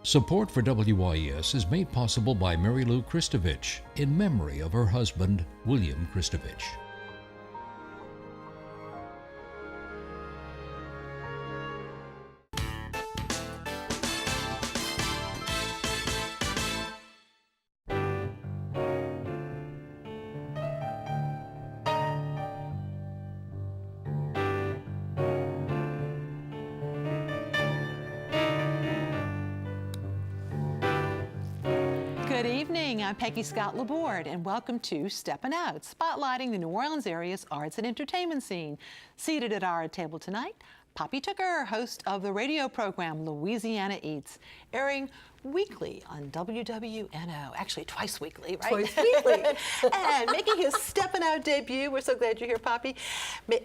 Support for WYES is made possible by Mary Lou Kristovich in memory of her husband, William Kristovich. Good evening, I'm Peggy Scott Laborde, and welcome to Steppin' Out, spotlighting the New Orleans area's arts and entertainment scene. Seated at our table tonight, Poppy Tucker, host of the radio program Louisiana Eats, airing weekly on WWNO, actually twice weekly, right? Twice weekly. And making his Steppin' Out debut, we're so glad you're here, Poppy,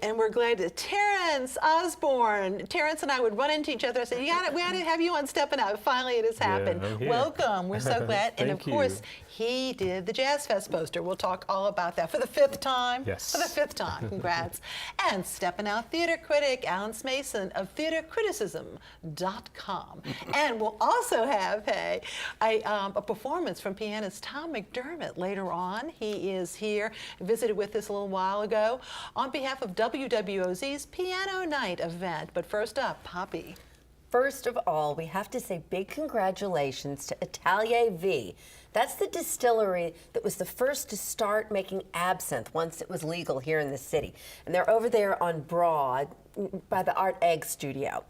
and we're glad to Terrence Osborne. Terrence and I would run into each other and say, we got to have you on Steppin' Out. Finally, it has happened. I'm here. Welcome, we're so glad. And of course, he did the Jazz Fest poster. We'll talk all about that for the 5th time. Yes. For the 5th time, congrats. And Steppin' Out theater critic, Alan Mason of theatercriticism.com. And we'll also have a performance from pianist Tom Mcdermott later on. He is here, visited with us a little while ago on behalf of WWOZ's Piano Night event. But first up, Poppy. First of all, we have to say big congratulations to Atelier V. That's the distillery that was the first to start making absinthe once it was legal here in the city. And they're over there on Broad by the Art Egg Studio.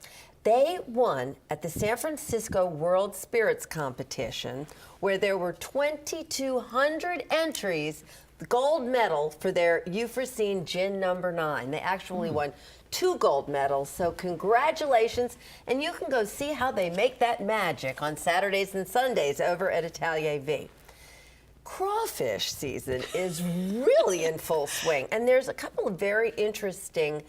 They won at the San Francisco World Spirits Competition, where there were 2,200 entries, the gold medal for their Euphrosyne Gin No. 9. They actually won 2 gold medals, so congratulations. And you can go see how they make that magic on Saturdays and Sundays over at Atelier V. Crawfish season is really in full swing, and there's a couple of very interesting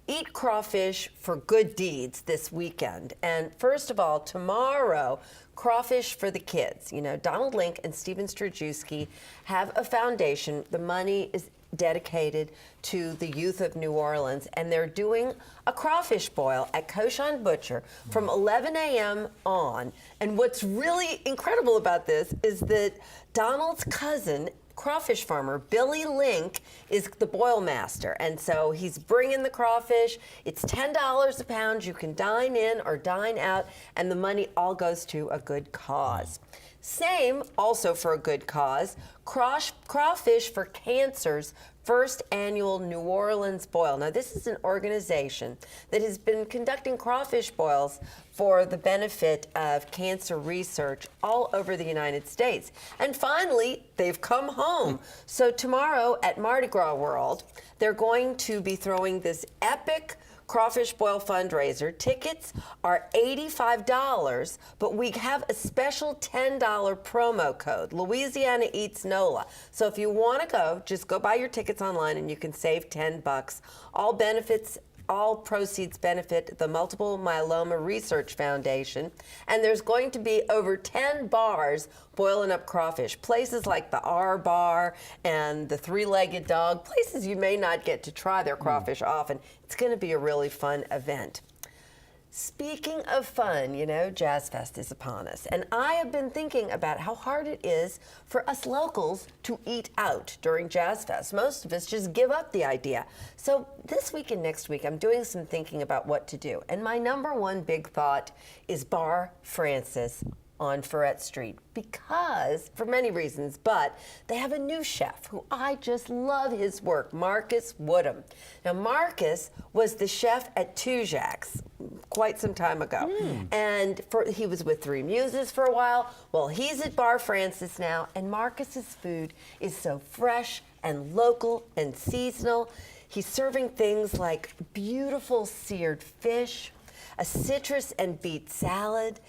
Eat Crawfish for Good Deeds this weekend. And first of all, tomorrow, Crawfish for the Kids. You know, Donald Link and Steven Strajewski have a foundation. The money is dedicated to the youth of New Orleans, and they're doing a crawfish boil at Koshan Butcher from 11 a.m. on. And what's really incredible about this is that Donald's cousin, crawfish farmer Billy Link, is the boil master, and so he's bringing the crawfish. It's $10 a pound. You can dine in or dine out, and the money all goes to a good cause. Same, also for a good cause, Crawfish for Cancer's first annual New Orleans boil. Now, this is an organization that has been conducting crawfish boils for the benefit of cancer research all over the United States. And finally, they've come home. So tomorrow at Mardi Gras World, they're going to be throwing this epic Crawfish Boil fundraiser. Tickets are $85, but we have a special $10 promo code, Louisiana Eats NOLA. So if you want to go, just go buy your tickets online and you can save $10. All proceeds benefit the Multiple Myeloma Research Foundation, and there's going to be over 10 bars boiling up crawfish. Places like the R Bar and the Three-Legged Dog, places you may not get to try their crawfish often. It's going to be a really fun event. Speaking of fun, you know, Jazz Fest is upon us, and I have been thinking about how hard it is for us locals to eat out during Jazz Fest. Most of us just give up the idea. So this week and next week, I'm doing some thinking about what to do, and my number one big thought is Bar Francis on Ferret Street, because, for many reasons, but they have a new chef who I just love his work, Marcus Woodham. Now, Marcus was the chef at Tujague's quite some time ago, and he was with Three Muses for a while. Well, he's at Bar Francis now, and Marcus's food is so fresh and local and seasonal. He's serving things like beautiful seared fish, a citrus and beet salad,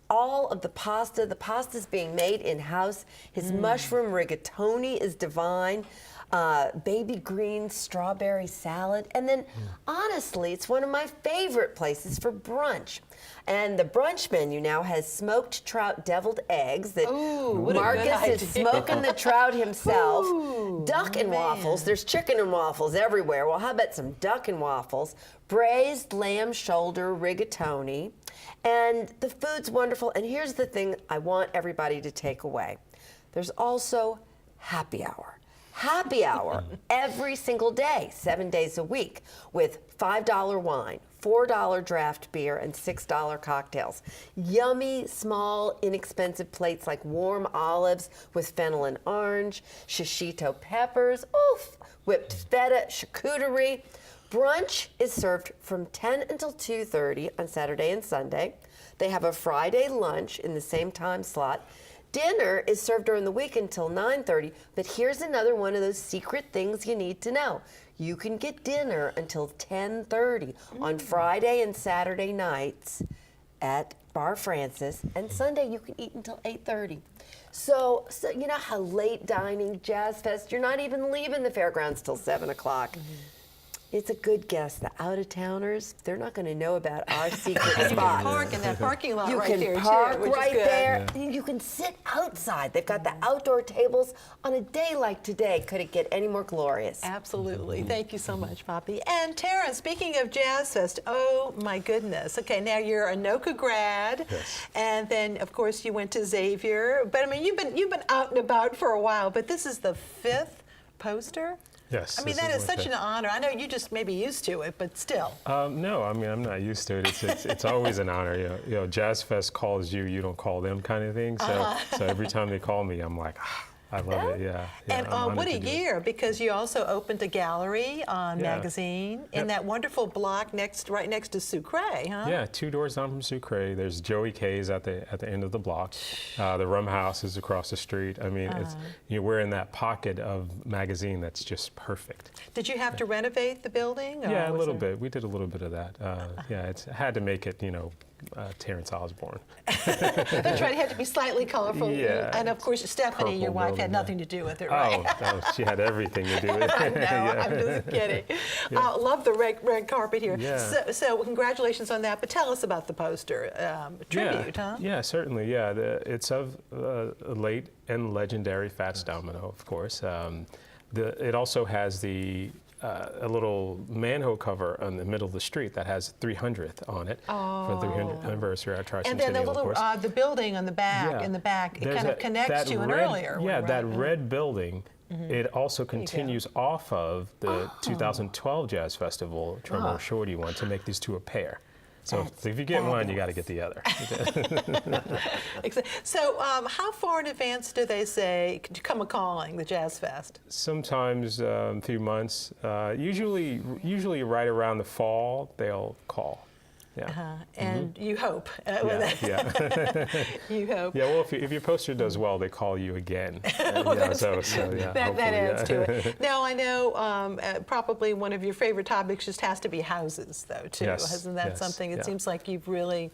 all of the pasta's being made in-house. His mushroom rigatoni is divine. baby green strawberry salad. And then, honestly, it's one of my favorite places for brunch. And the brunch menu now has smoked trout deviled eggs that Marcus is smoking the trout himself. Duck and waffles. There's chicken and waffles everywhere. Well, how about some duck and waffles? Braised lamb shoulder rigatoni. And the food's wonderful. And here's the thing I want everybody to take away. There's also happy hour. Happy hour every single day, 7 days a week, with $5 wine, $4 draft beer, and $6 cocktails. Yummy, small, inexpensive plates like warm olives with fennel and orange, shishito peppers, whipped feta, charcuterie. Brunch is served from 10 until 2:30 on Saturday and Sunday. They have a Friday lunch in the same time slot. Dinner is served during the week until 9:30, but here's another one of those secret things you need to know. You can get dinner until 10:30 on Friday and Saturday nights at Bar Francis, and Sunday you can eat until 8:30. So you know how late dining, Jazz Fest, you're not even leaving the fairgrounds till 7 o'clock. It's a good guess. The out-of-towners, they're not going to know about our secret spot. You can park in that parking lot you right can there, park too, which right is good. there. You can sit outside. They've got the outdoor tables. On a day like today, could it get any more glorious? Absolutely. Thank you so much, Poppy. And Tara, speaking of Jazz Fest, oh my goodness. Okay, now you're a NOCA grad, and then of course you went to Xavier. But I mean, you've been out and about for a while. But this is the 5th poster. Yes. I mean, that is such an honor. I know you just maybe used to it, but still. No, I mean, I'm not used to it. It's always an honor. You know, Jazz Fest calls you, you don't call them kind of thing. So every time they call me, I'm like, I love it, yeah. And what a year, because you also opened a gallery magazine in that wonderful block right next to Sucre, huh? Yeah, 2 doors down from Sucre. There's Joey K's at the end of the block. The Rum House is across the street. I mean, we're in that pocket of magazine that's just perfect. Did you have to renovate the building? Or yeah, a little bit. We did a little bit of that. Yeah, it had to make it, Terrence Osborne. That's right, it had to be slightly colorful. Yeah. And of course, Stephanie, your wife, had nothing to do with it, right? Oh, she had everything to do with it. I know, I'm just kidding. Love the red carpet here. Yeah. So congratulations on that, but tell us about the poster. Tribute, huh? Yeah, certainly, yeah. It's of late and legendary Fats Domino, of course. It also has a little manhole cover on the middle of the street that has 300th on it for the 300th anniversary of our And then the little the building on the back, in the back, it kind of connects to an earlier one. Yeah, that red building. It also continues off of the 2012 Jazz Festival Tremolo Shorty one to make these two a pair. So if you get one, you got to get the other. So how far in advance do they say, come a-calling, the Jazz Fest? Sometimes a few months. Usually right around the fall, they'll call. Yeah. And you hope. You hope. Yeah, well, if your poster does well, they call you again. That adds to it. Now, I know probably one of your favorite topics just has to be houses, though, too. Yes, Isn't that something? It seems like you've really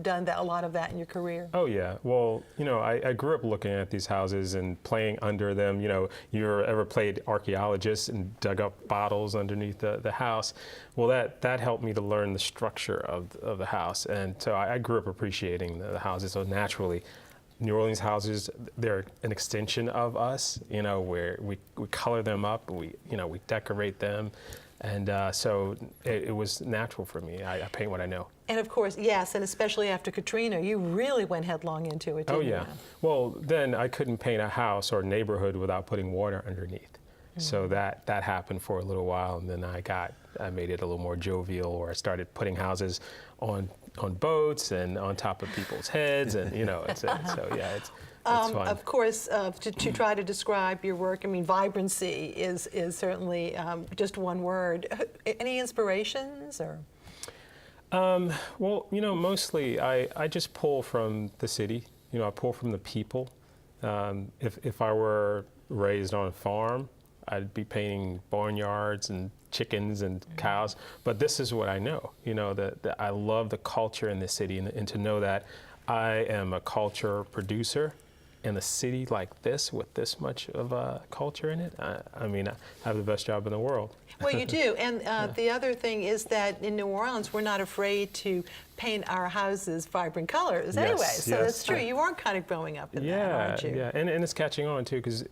done a lot of that in your career. Oh, yeah. Well, I grew up looking at these houses and playing under them. You ever played archaeologist and dug up bottles underneath the house? Well, that helped me to learn the structure of the house, and so I grew up appreciating the houses. So naturally, New Orleans houses, they're an extension of us. Where we color them up, we decorate them, and so it was natural for me. I paint what I know. And of course, yes, and especially after Katrina, you really went headlong into it, didn't you? Well, then I couldn't paint a house or neighborhood without putting water underneath. So that happened for a little while, and then I made it a little more jovial, or I started putting houses on boats and on top of people's heads, and it's fun. Of course, to try to describe your work, I mean, vibrancy is certainly just one word. Any inspirations or? Well, mostly I just pull from the city. I pull from the people. If I were raised on a farm, I'd be painting barnyards and chickens and cows, but this is what I know. That I love the culture in the city, and to know that I am a culture producer in a city like this with this much of culture in it, I mean, I have the best job in the world. Well, you do. And the other thing is that in New Orleans, we're not afraid to paint our houses vibrant colors anyway. So that's true. You are kind of growing up in that, aren't you? Yeah, and it's catching on too, because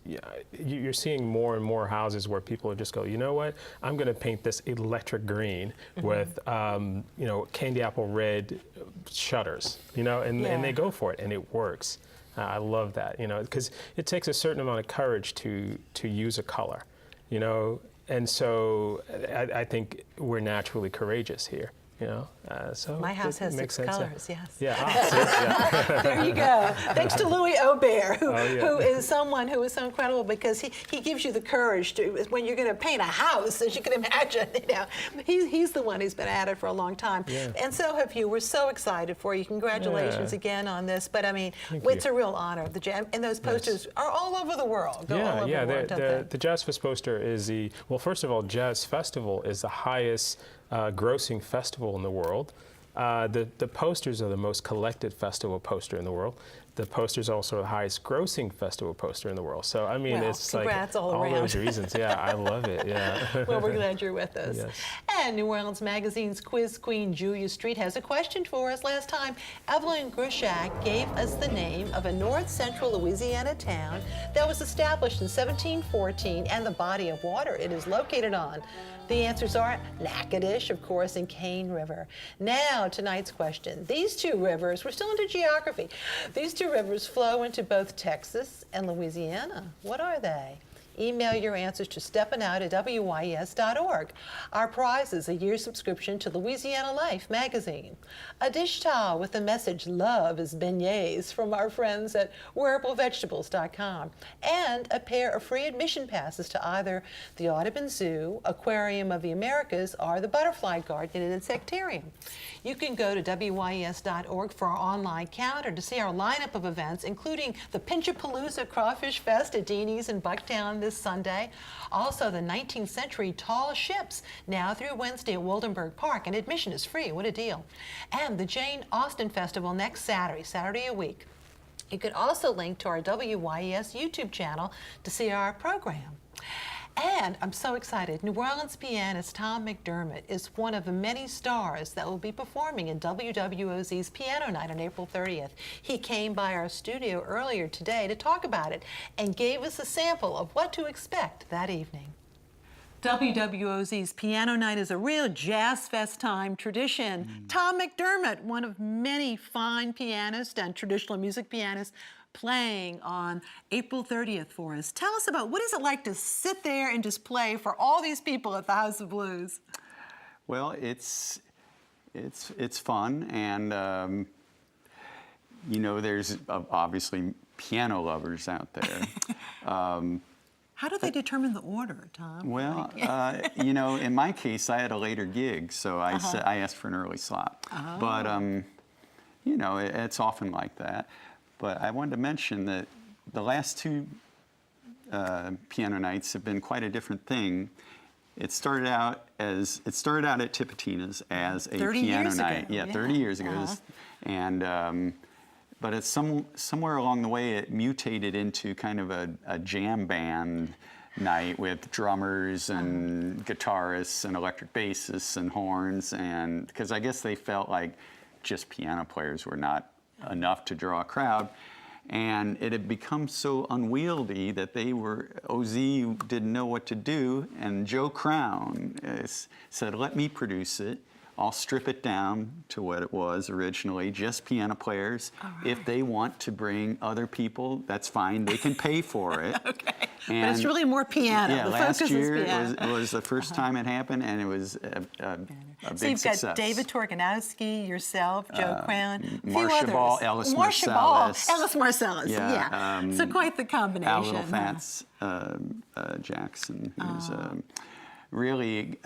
you're seeing more and more houses where people just go, you know what, I'm going to paint this electric green with, you know, candy apple red shutters, you know, and they go for it, and it works. I love that, you know, because it takes a certain amount of courage to use a color, you know, and so I think we're naturally courageous here. You know, so my house has 6 colors, yes. Yeah, there you go. Thanks to Louis Aubert, who is someone who is so incredible, because he gives you the courage to, when you're going to paint a house, as you can imagine, you know, he's the one who's been at it for a long time. Yeah. And so have you. We're so excited for you. Congratulations again on this. But I mean, it's a real honor. The jazz, and those posters are all over the world. The Jazz Fest poster is well, first of all, Jazz Festival is the highest grossing festival in the world. The posters are the most collected festival poster in the world. The poster's also the highest grossing festival poster in the world. So, I mean, it's like all those reasons. Yeah, I love it, yeah. Well, we're glad you're with us. Yes. And New Orleans Magazine's quiz queen, Julia Street, has a question for us. Last time, Evelyn Grushak gave us the name of a north-central Louisiana town that was established in 1714 and the body of water it is located on. The answers are Natchitoches, of course, and Cane River. Now, tonight's question. These two rivers, we're still into geography, these two rivers flow into both Texas and Louisiana. What are they? Email your answers to steppinout@wyes.org. Our prize is a year's subscription to Louisiana Life magazine, a dish towel with the message "Love is beignets" from our friends at wearablevegetables.com, and a pair of free admission passes to either the Audubon Zoo, Aquarium of the Americas, or the Butterfly Garden and Insectarium. You can go to wyes.org for our online calendar to see our lineup of events, including the Pinchapalooza Crawfish Fest at Deanie's in Bucktown this Sunday. Also, the 19th century tall ships now through Wednesday at Wildenberg Park, and admission is free. What a deal. And the Jane Austen Festival next Saturday a week. You could also link to our WYES YouTube channel to see our program. And I'm so excited. New Orleans pianist Tom Mcdermott is one of the many stars that will be performing in WWOZ's Piano Night on April 30th. He came by our studio earlier today to talk about it and gave us a sample of what to expect that evening. WWOZ's Piano Night is a real jazz fest time tradition. Tom Mcdermott, one of many fine pianists and traditional music pianists, playing on April 30th for us. Tell us about what is it like to sit there and just play for all these people at the House of Blues? Well, it's fun, and you know, there's obviously piano lovers out there. How do they determine the order, Tom? Well, you know, in my case, I had a later gig, so I asked for an early slot. But you know, it's often like that. But I wanted to mention that the last two piano nights have been quite a different thing. It started out at Tipitina's as a piano night. Yeah, 30 years ago. And but it's somewhere along the way it mutated into kind of a jam band night with drummers and guitarists and electric bassists and horns, and because I guess they felt like just piano players were not enough to draw a crowd, and it had become so unwieldy that OZ didn't know what to do, and Joe Crown said, let me produce it. I'll strip it down to what it was originally, just piano players. Right. If they want to bring other people, that's fine. They can pay for it. Okay. And but it's really more piano. Yeah, last year it was the first time it happened, and it was a big success. So you've got David Torganowski, yourself, Joe Crown, Marcia Ball, Ellis Marsalis. Ellis Marsalis, yeah. So quite the combination. Al Little Fats Jackson, who's really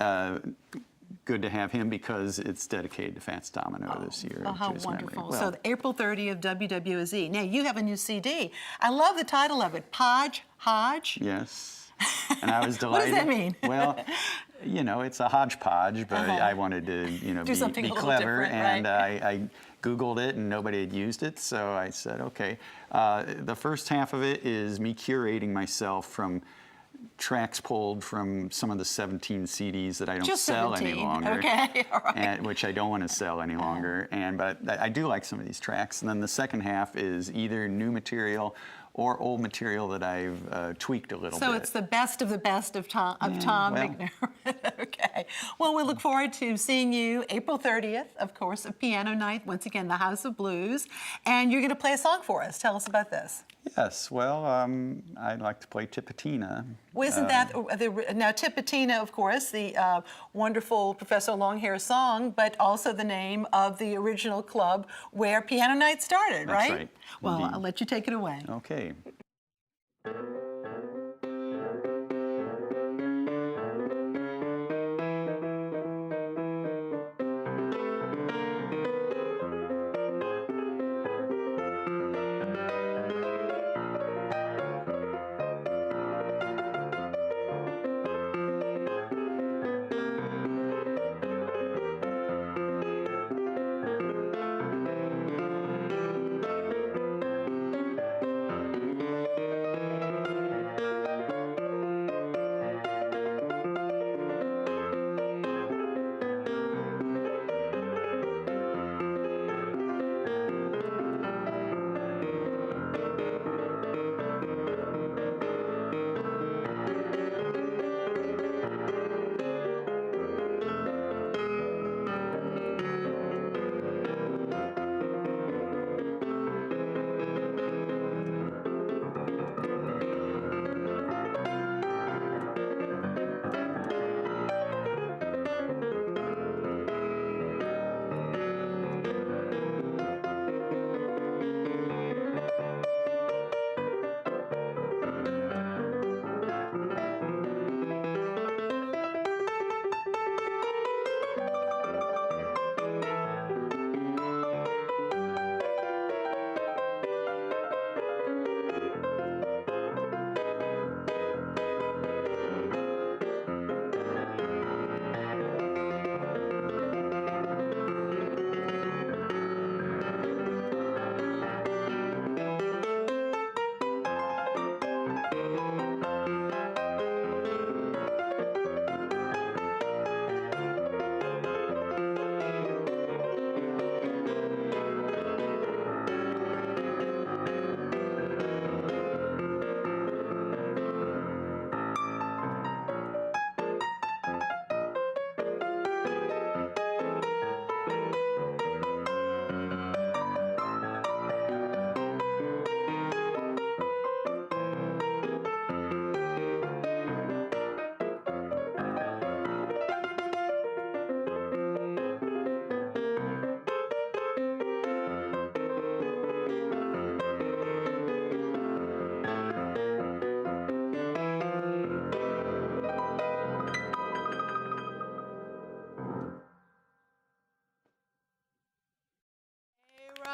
good to have him because it's dedicated to Fats Domino this year. Oh, how wonderful. Well, so April 30th, WWOZ. Now, you have a new CD. I love the title of it, Podge Hodge. Yes. And I was delighted. What does that mean? Well, You know, it's a hodgepodge, but I wanted to, you know, Do something be a little clever, different, and right? I Googled it, and nobody had used it, so I said, okay. The first half of it is me curating myself from tracks pulled from some of the 17 CDs that I don't Just sell 17. any longer. Okay, all right. And, which I don't want to sell any longer. But I do like some of these tracks. And then the second half is either new material or old material that I've tweaked a little bit. So it's the best of Tom well. Mcdermott. Okay. Well, we look forward to seeing you April 30th, of course, a piano night, once again, the House of Blues. And you're going to play a song for us. Tell us about this. Yes, well, I'd like to play Tipatina. Well, isn't that, now Tipatina, of course, the wonderful Professor Longhair song, but also the name of the original club where Piano Night started, That's right? right. Well, Indeed. I'll let you take it away. Okay.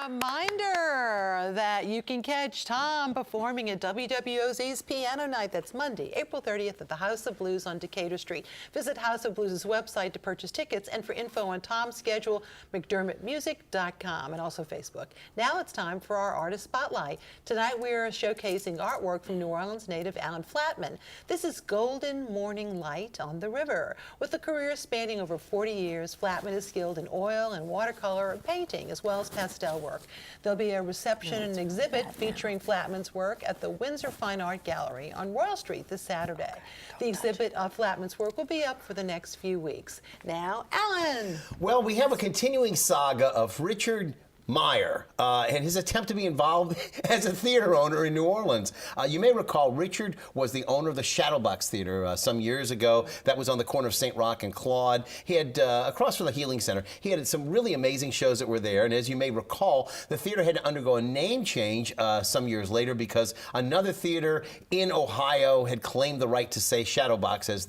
Reminder that you can catch Tom performing at WWOZ's Piano Night. That's Monday, April 30th at the House of Blues on Decatur Street. Visit House of Blues' website to purchase tickets, and for info on Tom's schedule, McDermottmusic.com, and also Facebook. Now it's time for our Artist Spotlight. Tonight we're showcasing artwork from New Orleans native Alan Flatman. This is Golden Morning Light on the River. With a career spanning over 40 years, Flatman is skilled in oil and watercolor and painting, as well as pastel work. There'll be a reception and exhibit featuring Flatman's work at the Windsor Fine Art Gallery on Royal Street this Saturday. The exhibit of Flatman's work will be up for the next few weeks. Now, Alan. Well, we have a continuing saga of Richard Meyer and his attempt to be involved as a theater owner in New Orleans. You may recall Richard was the owner of the Shadowbox Theater some years ago. That was on the corner of St. Roch and Claude. He had, across from the Healing Center, he had some really amazing shows that were there. And as you may recall, the theater had to undergo a name change some years later because another theater in Ohio had claimed the right to say Shadowbox as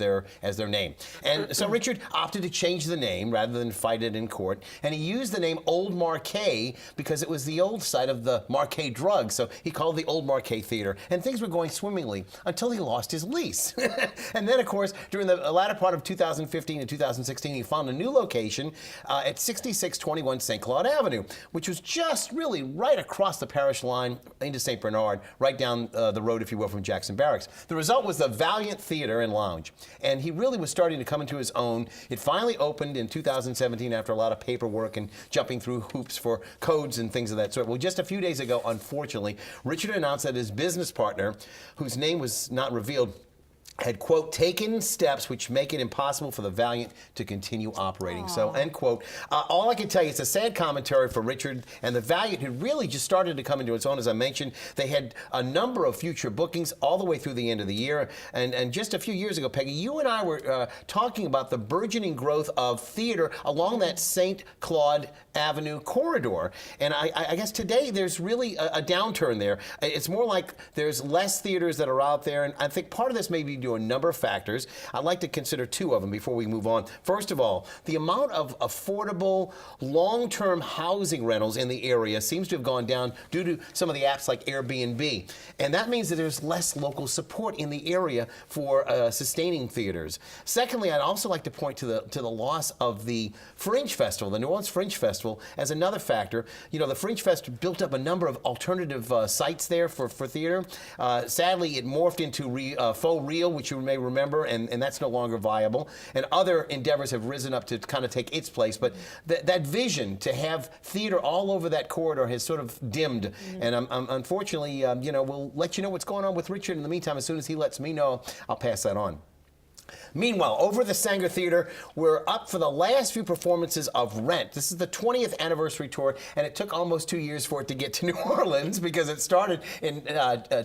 their name. And so Richard opted to change the name rather than fight it in court. And he used the name Old Marquet Marquee because it was the old site of the Marquee drug, so he called it the Old Marquee Theater, and things were going swimmingly until he lost his lease. And then, of course, during the latter part of 2015 and 2016, he found a new location at 6621 St. Claude Avenue, which was just really right across the parish line into St. Bernard, right down the road, if you will, from Jackson Barracks. The result was the Valiant Theater and Lounge, and he really was starting to come into his own. It finally opened in 2017 after a lot of paperwork and jumping through hoops for codes and things of that sort. Well, just a few days ago, unfortunately, Richard announced that his business partner, whose name was not revealed, had, quote, taken steps which make it impossible for the Valiant to continue operating. So, end quote. All I can tell you, it's a sad commentary for Richard and the Valiant, who really just started to come into its own, as I mentioned. They had a number of future bookings all the way through the end of the year. And just a few years ago, Peggy, you and I were talking about the burgeoning growth of theater along that St. Claude Avenue corridor. And I guess today there's really a downturn there. It's more like there's less theaters that are out there. And I think part of this may be due to a number of factors. I'd like to consider two of them before we move on. First of all, the amount of affordable, long-term housing rentals in the area seems to have gone down due to some of the apps like Airbnb. And that means that there's less local support in the area for sustaining theaters. Secondly, I'd also like to point to the loss of the Fringe Festival, the New Orleans Fringe Festival, as another factor. You know, the Fringe Fest built up a number of alternative sites there for theater. Sadly, it morphed into faux real, which you may remember, and that's no longer viable. And other endeavors have risen up to kind of take its place. But that vision to have theater all over that corridor has sort of dimmed. And unfortunately, you know, we'll let you know what's going on with Richard in the meantime. As soon as he lets me know, I'll pass that on. Meanwhile, over at the Sanger Theater, we're up for the last few performances of Rent. This is the 20th anniversary tour, and it took almost 2 years for it to get to New Orleans because it started in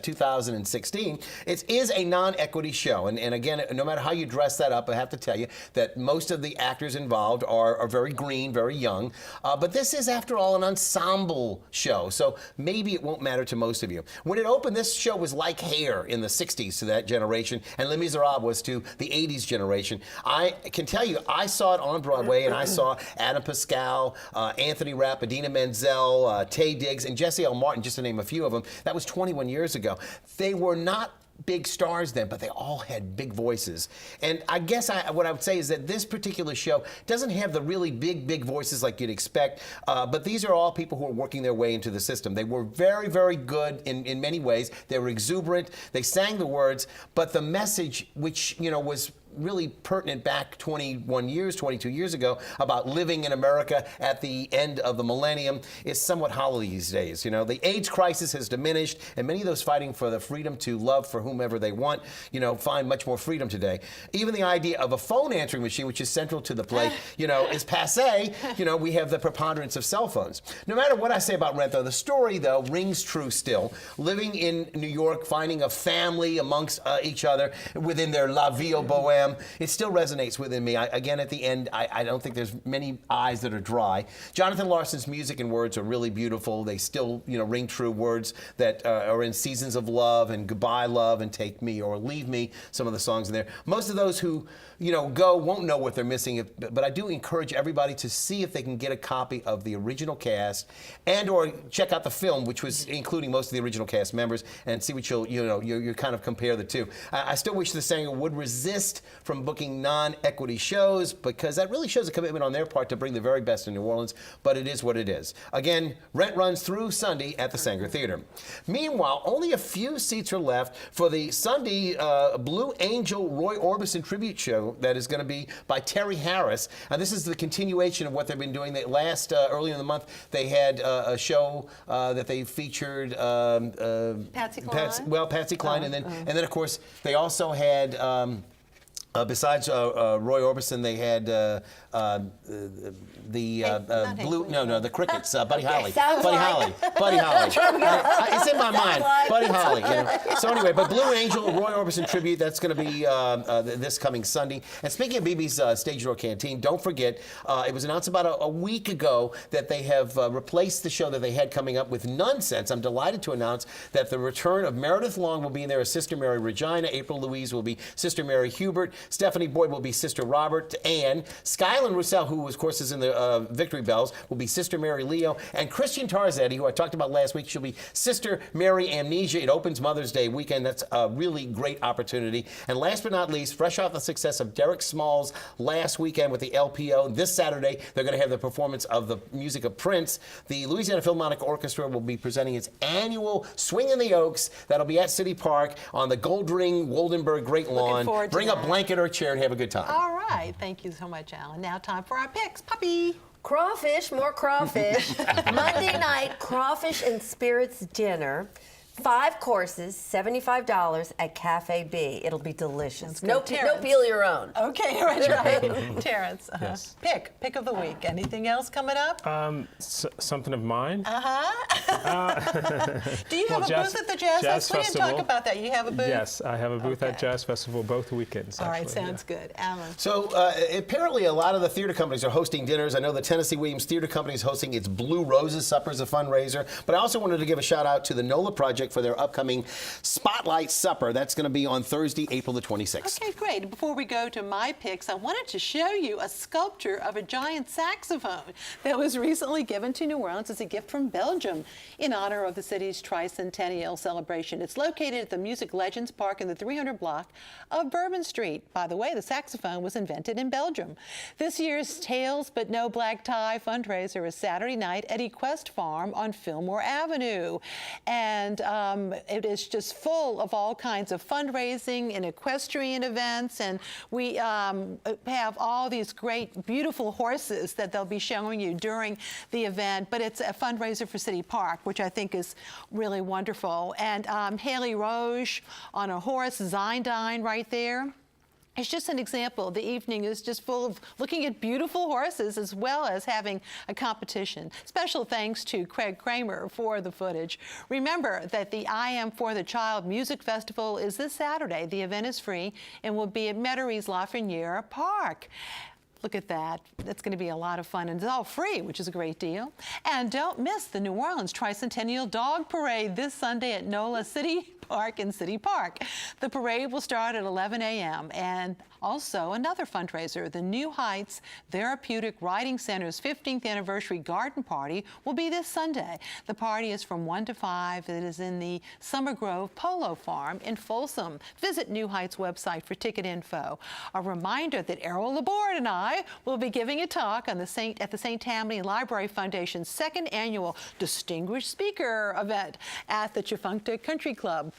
2016. It is a non-equity show, and again, no matter how you dress that up, I have to tell you that most of the actors involved are very green, very young, but this is, after all, an ensemble show, so maybe it won't matter to most of you. When it opened, this show was like Hair in the 60s to that generation, and Les Miserables was to the 80s generation. I can tell you, I saw it on Broadway, and I saw Adam Pascal, Anthony Rapp, Idina Menzel, Taye Diggs, and Jesse L. Martin, just to name a few of them. That was 21 years ago. They were not big stars then, but they all had big voices. And I guess what I would say is that this particular show doesn't have the really big voices like you'd expect, but these are all people who are working their way into the system. They were very, very good in many ways. They were exuberant. They sang the words, but the message, which, you know, was really pertinent back 22 years ago about living in America at the end of the millennium is somewhat hollow these days. You know, the AIDS crisis has diminished, and many of those fighting for the freedom to love for whomever they want, you know, find much more freedom today. Even the idea of a phone answering machine, which is central to the play, you know, is passé. You know, we have the preponderance of cell phones. No matter what I say about Rent, though, the story, though, rings true still. Living in New York, finding a family amongst each other within their La Vie au Bohème, it still resonates within me. Again, at the end, I don't think there's many eyes that are dry. Jonathan Larson's music and words are really beautiful. They still, you know, ring true, words that are in Seasons of Love and Goodbye Love and Take Me or Leave Me, some of the songs in there. Most of those who, you know, go won't know what they're missing, but I do encourage everybody to see if they can get a copy of the original cast and or check out the film, which was including most of the original cast members, and see what you kind of compare the two. I still wish the Sanger would resist from booking non-equity shows, because that really shows a commitment on their part to bring the very best in New Orleans, but it is what it is. Again, Rent runs through Sunday at the Sanger Theater. Meanwhile, only a few seats are left for the Sunday Blue Angel Roy Orbison tribute show that is going to be by Terry Harris. And this is the continuation of what they've been doing. Earlier in the month, they had a show that they featured Patsy Cline. Patsy Cline, and then of course they also had. Besides Roy Orbison, they had the Crickets, Buddy Holly. Buddy Holly. It's in my mind. Buddy Holly. You know. So anyway, but Blue Angel, Roy Orbison tribute, that's going to be this coming Sunday. And speaking of BB's Stage Door Canteen, don't forget, it was announced about a week ago that they have replaced the show that they had coming up with Nonsense. I'm delighted to announce that the return of Meredith Long will be in there as Sister Mary Regina. April Louise will be Sister Mary Hubert. Stephanie Boyd will be Sister Robert Ann. Skylar Kylan Roussel, who of course is in the Victory Bells, will be Sister Mary Leo. And Christian Tarzetti, who I talked about last week, she'll be Sister Mary Amnesia. It opens Mother's Day weekend. That's a really great opportunity. And last but not least, fresh off the success of Derek Small's last weekend with the LPO, this Saturday they're going to have the performance of the music of Prince. The Louisiana Philharmonic Orchestra will be presenting its annual Swing in the Oaks. That'll be at City Park on the Gold Ring Woldenberg Great Lawn. Bring a blanket or a chair and have a good time. All right. Thank you so much, Alan. Now time for our picks. Puppy. Crawfish, more crawfish. Monday night, crawfish and spirits dinner. 5 courses, $75 at Cafe B. It'll be delicious. No peel your own. Okay, right. Terrence, Yes. pick of the week. Anything else coming up? Something of mine. Do you have a booth at the Jazz Festival? We didn't talk about that. You have a booth? Yes, I have a booth at Jazz Festival both weekends. All right, actually, sounds good. Alan. So apparently a lot of the theater companies are hosting dinners. I know the Tennessee Williams Theater Company is hosting its Blue Roses Supper as a fundraiser. But I also wanted to give a shout out to the NOLA Project for their upcoming Spotlight Supper. That's going to be on Thursday, April the 26th. Okay, great. Before we go to my picks, I wanted to show you a sculpture of a giant saxophone that was recently given to New Orleans as a gift from Belgium in honor of the city's tricentennial celebration. It's located at the Music Legends Park in the 300 block of Bourbon Street. By the way, the saxophone was invented in Belgium. This year's Tails But No Black Tie fundraiser is Saturday night at Equest Farm on Fillmore Avenue. And it is just full of all kinds of fundraising and equestrian events, and we have all these great, beautiful horses that they'll be showing you during the event, but it's a fundraiser for City Park, which I think is really wonderful. And Haley Roche on a horse, Zyndine right there. It's just an example. The evening is just full of looking at beautiful horses as well as having a competition. Special thanks to Craig Kramer for the footage. Remember that the I Am for the Child Music Festival is this Saturday. The event is free and will be at Metairies Lafreniere Park. Look at that. That's going to be a lot of fun, and it's all free, which is a great deal. And don't miss the New Orleans Tricentennial Dog Parade this Sunday at NOLA City Park in City Park. The parade will start at 11 a.m. and also another fundraiser, the New Heights Therapeutic Riding Center's 15th anniversary garden party will be this Sunday. The party is from 1 to 5. It is in the Summer Grove Polo Farm in Folsom. Visit New Heights website for ticket info. A reminder that Errol Laborde and I will be giving a talk on at the St. Tammany Library Foundation's 2nd annual Distinguished Speaker event at the Chifuncta Country Club.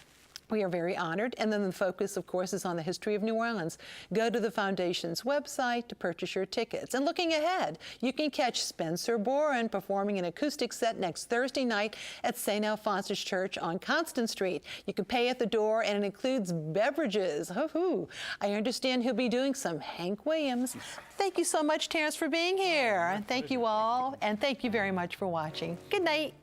We are very honored, and then the focus, of course, is on the history of New Orleans. Go to the Foundation's website to purchase your tickets. And looking ahead, you can catch Spencer Boren performing an acoustic set next Thursday night at St. Alphonsus Church on Constant Street. You can pay at the door, and it includes beverages. Hoo-hoo. I understand he'll be doing some Hank Williams. Thank you so much, Terrence, for being here. And thank you all, and thank you very much for watching. Good night.